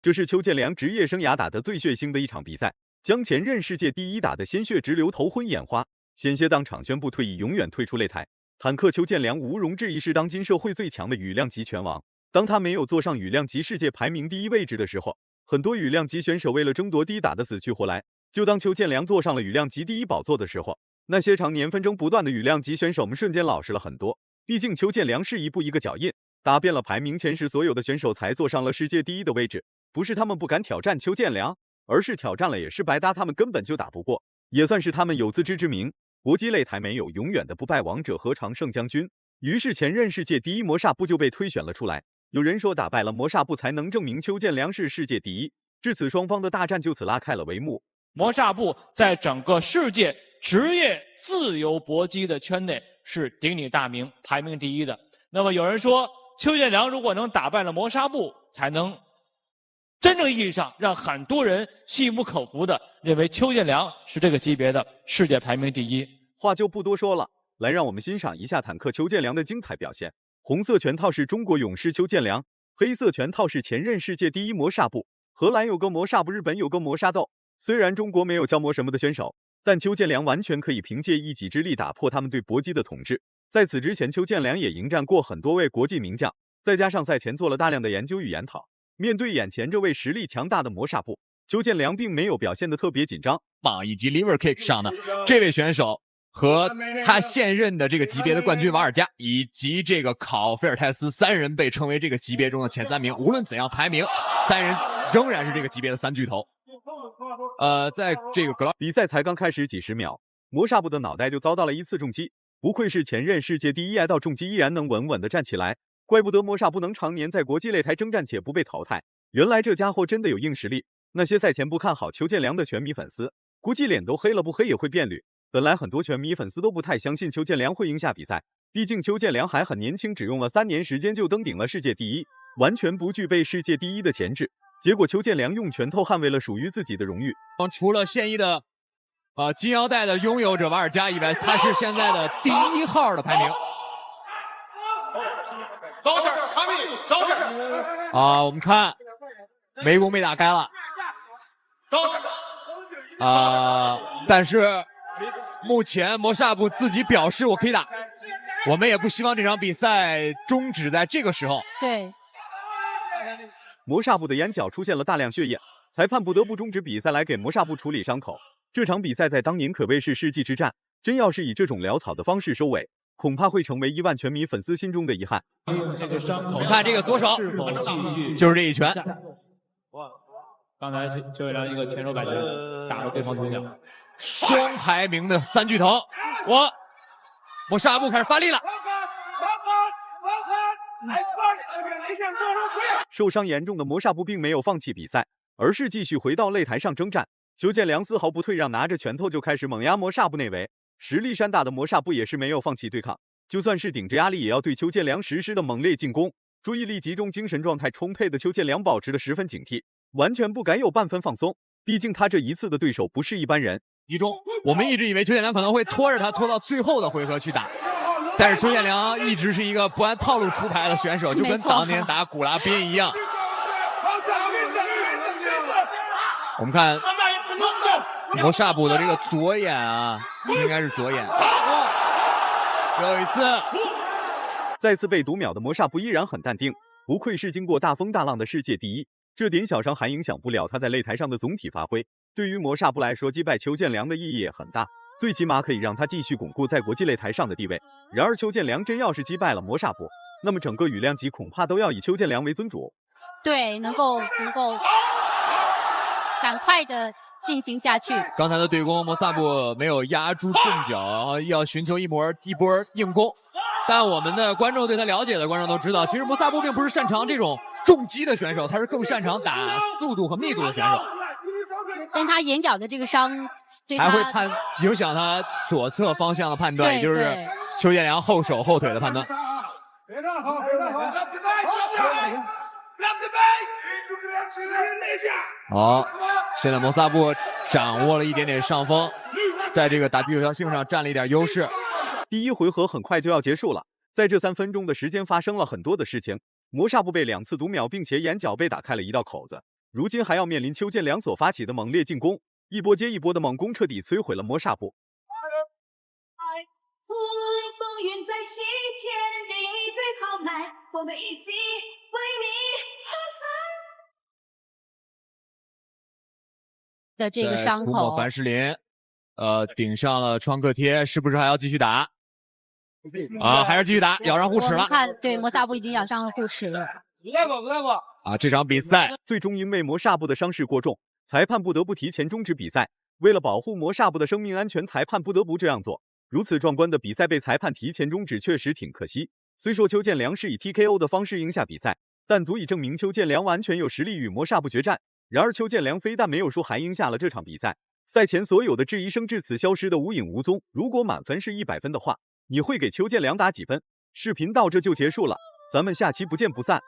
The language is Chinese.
这是邱建良职业生涯打得最血腥的一场比赛，将前任世界第一打得鲜血直流、头昏眼花，险些当场宣布退役，永远退出擂台。坦克邱建良毋庸置疑是当今社会最强的羽量级拳王。当他没有坐上羽量级世界排名第一位置的时候，很多羽量级选手为了争夺第一打得死去活来。就当邱建良坐上了羽量级第一宝座的时候，那些常年纷争不断的羽量级选手们瞬间老实了很多。毕竟邱建良是一步一个脚印，打遍了排名前10所有的选手才坐上了世界第一的位置。不是他们不敢挑战邱建良，而是挑战了也是白搭，他们根本就打不过，也算是他们有自知之明。搏击擂台没有永远的不败王者和常胜将军，于是前任世界第一魔煞部就被推选了出来。有人说打败了魔煞部才能证明邱建良是世界第一，至此双方的大战就此拉开了帷幕。魔煞部在整个世界职业自由搏击的圈内是鼎鼎大名，排名第一的。那么有人说，邱建良如果能打败了魔煞部，才能真正意义上让很多人心服口服的认为邱建良是这个级别的世界排名第一。话就不多说了，来让我们欣赏一下坦克邱建良的精彩表现。红色拳套是中国勇士邱建良，黑色拳套是前任世界第一魔煞部。荷兰有个魔煞部，日本有个魔煞斗。虽然中国没有教魔什么的选手，但邱建良完全可以凭借一己之力打破他们对搏击的统治。在此之前，邱建良也迎战过很多位国际名将，再加上赛前做了大量的研究与研讨。面对眼前这位实力强大的魔煞部，邱建良并没有表现得特别紧张。棒以及 liver kick 上的这位选手和他现任的这个级别的冠军瓦尔加以及这个考菲尔泰斯三人被称为这个级别中的前3名。无论怎样排名，三人仍然是这个级别的3巨头。在这个比赛才刚开始几十秒，魔煞部的脑袋就遭到了一次重击。不愧是前任世界第一，挨到重击依然能稳稳地站起来，怪不得魔煞部能常年在国际擂台征战且不被淘汰。原来这家伙真的有硬实力。那些赛前不看好邱建良的拳迷粉丝，估计脸都黑了，不黑也会变绿。本来很多拳迷粉丝都不太相信邱建良会赢下比赛，毕竟邱建良还很年轻，只用了3年时间就登顶了世界第一，完全不具备世界第一的潜质。结果邱建良用拳头捍卫了属于自己的荣誉。除了现役的金腰带的拥有者瓦尔加以外，他是现在的第1号的排名。我们看眉弓被打开了。但是目前魔煞部自己表示我可以打，我们也不希望这场比赛终止在这个时候。对，魔煞部的眼角出现了大量血液，裁判不得不终止比赛来给魔煞部处理伤口。这场比赛在当年可谓是世纪之战，真要是以这种潦草的方式收尾，恐怕会成为亿万拳迷粉丝心中的遗憾。你看这个左手就是这一拳，刚才邱建良一个前手摆拳打了对方腿脚，双排名的3巨头。魔煞部开始发力了。受伤严重的魔煞部并没有放弃比赛，而是继续回到擂台上征战。邱建良丝毫不退让，拿着拳头就开始猛压魔煞部内围。实力山大的魔煞部也是没有放弃对抗，就算是顶着压力也要对邱建良实施的猛烈进攻。注意力集中、精神状态充沛的邱建良保持得十分警惕，完全不敢有半分放松。毕竟他这一次的对手不是一般人。集中，我们一直以为邱建良可能会拖着他拖到最后的回合去打，但是邱建良一直是一个不按套路出牌的选手，就跟当年打古拉宾一样。我们看魔煞部的这个左眼应该是左眼。最后一次，再次被读秒的魔煞部依然很淡定，不愧是经过大风大浪的世界第一，这点小伤还影响不了他在擂台上的总体发挥。对于魔煞部来说，击败邱建良的意义也很大，最起码可以让他继续巩固在国际擂台上的地位。然而邱建良真要是击败了魔煞部，那么整个羽量级恐怕都要以邱建良为尊主。对，能够赶快的进行下去。刚才的对攻，魔煞部没有压住阵脚，然后要寻求一波硬攻。但我们的观众对他了解的观众都知道，其实魔煞部并不是擅长这种重击的选手，他是更擅长打速度和密度的选手。但他眼角的这个伤对他还会影响他左侧方向的判断，也就是邱建良后手后腿的判断。好，现在魔煞部掌握了一点点上风，在这个打地球性上占了一点优势。第一回合很快就要结束了，在这3分钟的时间发生了很多的事情。魔煞部被2次读秒，并且眼角被打开了一道口子。如今还要面临邱建良所发起的猛烈进攻，一波接一波的猛攻彻底摧毁了魔煞部。无论风云再起，天地最豪迈，我们一起为你喝彩。的这个伤涂抹口，凡士林，顶上了创可贴，是不是还要继续打？啊，还是继续打，咬上护齿了。我们看，对，魔萨布已经咬上了护齿了。啊，这场比赛最终因为魔煞部的伤势过重，裁判不得不提前终止比赛。为了保护魔煞部的生命安全，裁判不得不这样做。如此壮观的比赛被裁判提前终止，确实挺可惜。虽说邱建良是以 TKO 的方式赢下比赛，但足以证明邱建良完全有实力与魔煞部决战。然而邱建良非但没有输，还赢下了这场比赛。赛前所有的质疑声至此消失得无影无踪。如果满分是100分的话，你会给邱建良打几分？视频到这就结束了，咱们下期不见不散。